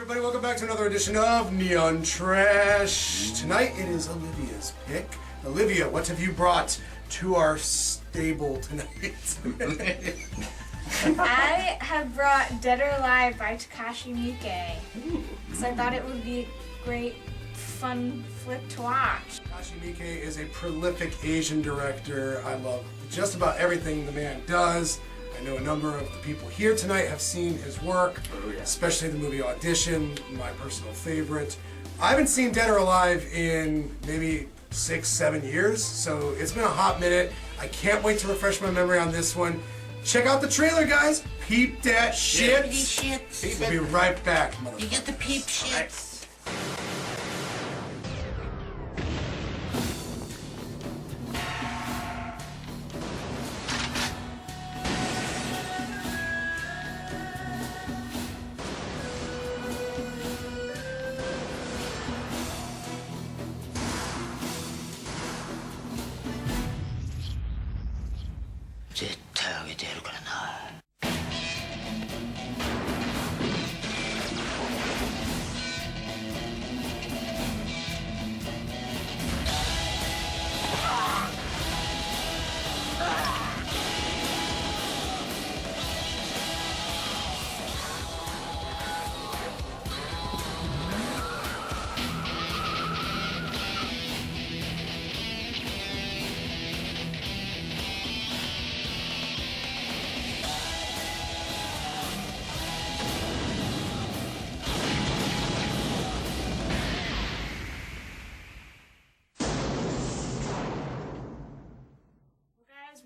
everybody, welcome back to another edition of Neon Trash. Tonight it is Olivia's pick. Olivia, what have you brought to our stable tonight? I have brought Dead or Alive by Takashi Miike because I thought it would be a great, fun flick to watch. Takashi Miike is a prolific Asian director. I love just about everything the man does. I know a number of the people here tonight have seen his work, especially the movie Audition, my personal favorite. I haven't seen Dead or Alive in maybe 6-7 years, so it's been a hot minute. I can't wait to refresh my memory on this one. Check out the trailer, guys. Peep that shit. We'll be right back, motherfucker. You get the peep shit.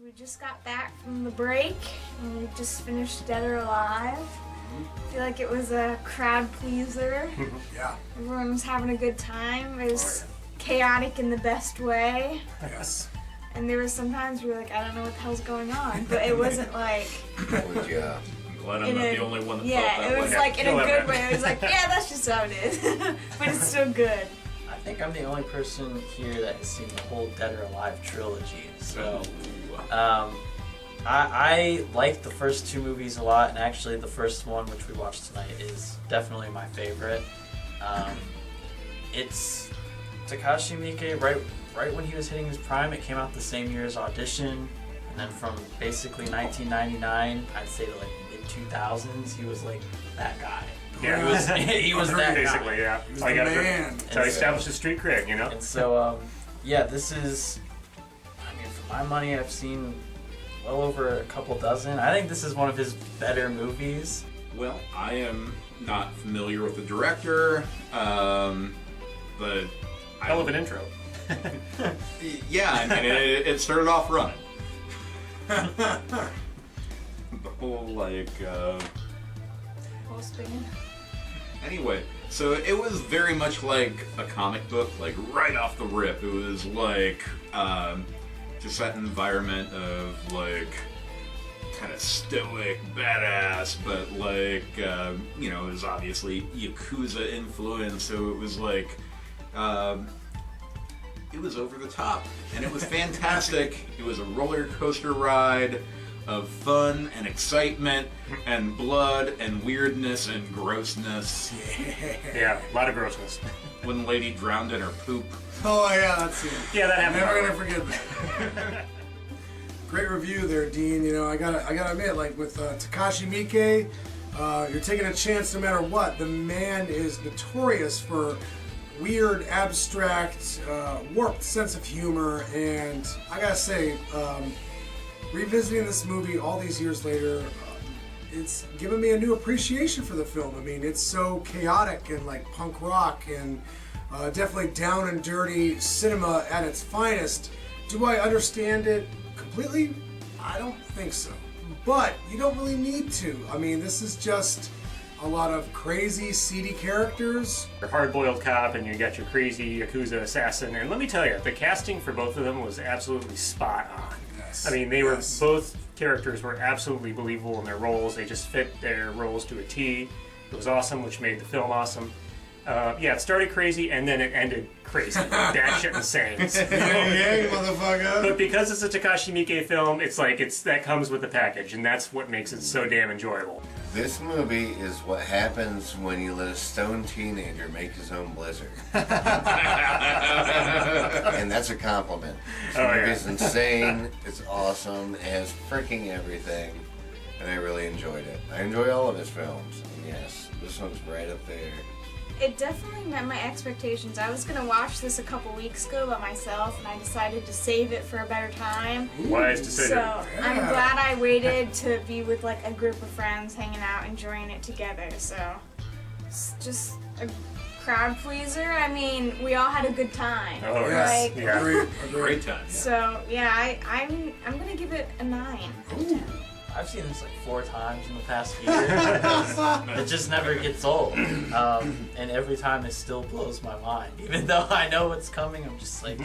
We just got back from the break and we just finished Dead or Alive. I feel like it was a crowd pleaser. Yeah. Everyone was having a good time. It was chaotic in the best way. Yes. And there was sometimes we were like, I don't know what the hell's going on, but it wasn't like. Yeah. I'm glad I'm not the only one that felt that way. Yeah, it was like in a good way. It was like, yeah, that's just how it is. But it's still good. I think I'm the only person here that has seen the whole Dead or Alive trilogy. So, I like the first two movies a lot, and actually the first one, which we watched tonight, is definitely my favorite. It's Takashi Miike, right when he was hitting his prime. It came out the same year as Audition, and then from basically 1999, I'd say to like mid-2000s, he was like that guy. Yeah, he was that basically, guy. yeah. He's the man. So he established his street cred, you know? And so, yeah, this is, I mean, for my money, I've seen well over a couple dozen. I think this is one of his better movies. Well, I am not familiar with the director, but Hell of an intro. yeah, I mean, it started off running. The whole, like, Whole span. Anyway, so it was very much like a comic book, like right off the rip. It was like just that environment of like kind of stoic, badass, but like you know, it was obviously Yakuza influence, so it was like it was over the top, and it was fantastic. It was a roller coaster ride of fun and excitement and blood and weirdness and grossness. Yeah, a lot of grossness. One lady drowned in her poop. Oh yeah, that's it. Yeah, that happened. Never gonna forget that. Great review there, Dean. You know, I gotta admit, like with Takashi Miike, you're taking a chance no matter what. The man is notorious for weird, abstract, warped sense of humor, and I gotta say, revisiting this movie all these years later, it's given me a new appreciation for the film. I mean, it's so chaotic and like punk rock and definitely down and dirty cinema at its finest. Do I understand it completely? I don't think so. But you don't really need to. I mean, this is just a lot of crazy, seedy characters. Your hard-boiled cop and you got your crazy Yakuza assassin. And let me tell you, the casting for both of them was absolutely spot on. Yes. I mean, they were both characters were absolutely believable in their roles. They just fit their roles to a T. It was awesome, which made the film awesome. Yeah, it started crazy and then it ended crazy. Batshit insane. Yeah, motherfucker. But because it's a Takashi Miike film, it's like that comes with the package, and that's what makes it so damn enjoyable. This movie is what happens when you let a stoned teenager make his own blizzard. And that's a compliment. This movie's insane. It's awesome. It has freaking everything. And I really enjoyed it. I enjoy all of his films. And yes, this one's right up there. It definitely met my expectations. I was gonna watch this a couple weeks ago by myself, and I decided to save it for a better time. Wise decision. So I'm glad I waited to be with like a group of friends hanging out, enjoying it together. So it's just a crowd pleaser. I mean, we all had a good time. Oh, Yes. Like, Yeah. Agreed. Great time. Yeah. So yeah, I'm gonna give it a 9 out of 10. I've seen this like 4 times in the past year. It just never gets old. And every time it still blows my mind. Even though I know what's coming, I'm just like,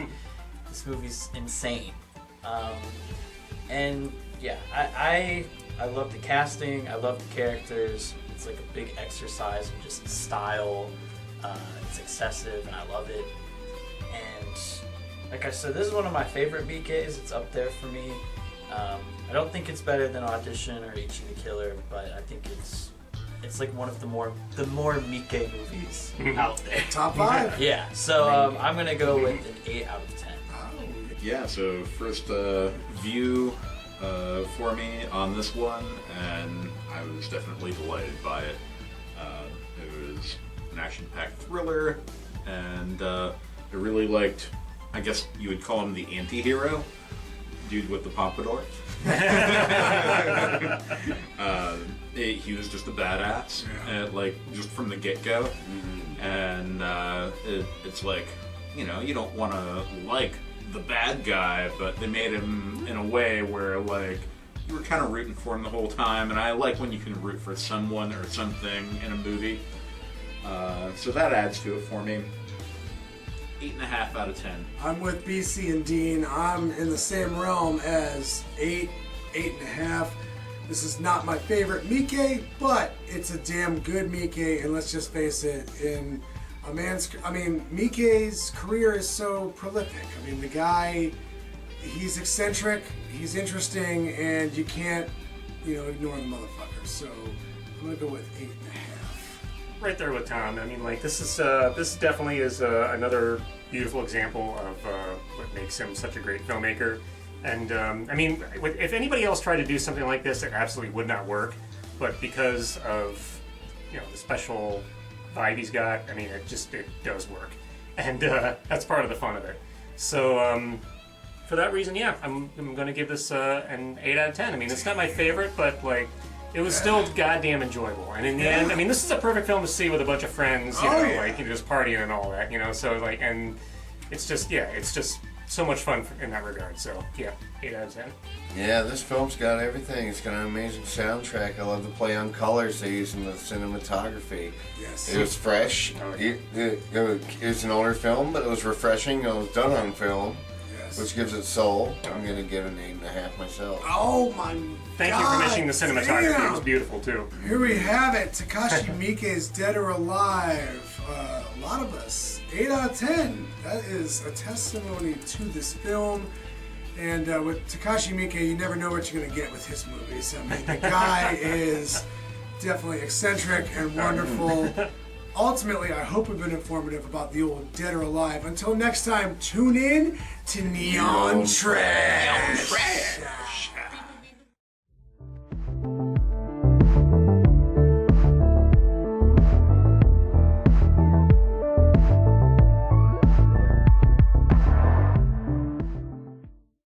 this movie's insane. And yeah, I love the casting, I love the characters. It's like a big exercise in just style. It's excessive and I love it. And like I said, this is one of my favorite Miike's. It's up there for me. I don't think it's better than Audition or Ichi the Killer, but I think it's like one of the more Miike movies out there. Top 5. Yeah, so I'm gonna go with an 8 out of 10. Yeah, so first view for me on this one, and I was definitely delighted by it. It was an action-packed thriller, and I really liked, I guess you would call him the anti-hero, dude with the pompadour. He was just a badass, like just from the get-go, and it's like, you know, you don't want to like the bad guy, but they made him in a way where like you were kind of rooting for him the whole time, and I like when you can root for someone or something in a movie, so that adds to it for me. 8.5 out of 10. I'm with BC and Dean. I'm in the same realm as 8.5. This is not my favorite Miike, but it's a damn good Miike, and let's just face it, Miike's career is so prolific. I mean, the guy, he's eccentric, he's interesting, and you can't, ignore the motherfucker. So I'm gonna go with 8.5. Right there with Tom. I mean, like this definitely is another beautiful example of what makes him such a great filmmaker. And if anybody else tried to do something like this, it absolutely would not work. But because of the special vibe he's got, I mean, it does work, and that's part of the fun of it. So for that reason, yeah, I'm going to give this an 8 out of 10. I mean, it's not my favorite, but like. It was still goddamn enjoyable, and in the end, I mean, this is a perfect film to see with a bunch of friends, just partying and all that, So like, and it's just so much fun in that regard. So yeah, 8 out of 10. Yeah, this film's got everything. It's got an amazing soundtrack. I love the play on colors they use in the cinematography. Yes. It was fresh. It was an older film, but it was refreshing. It was done on film. Which gives it soul. I'm going to give it an 8.5 myself. Oh my God. Thank you for mentioning the cinematography. Damn. It was beautiful too. Here we have it. Takashi Miike's Dead or Alive. A lot of us. 8 out of 10. That is a testimony to this film. And with Takashi Miike, you never know what you're going to get with his movies. I mean, the guy is definitely eccentric and wonderful. Ultimately, I hope we've been informative about the old Dead or Alive. Until next time, tune in to Neon Trash.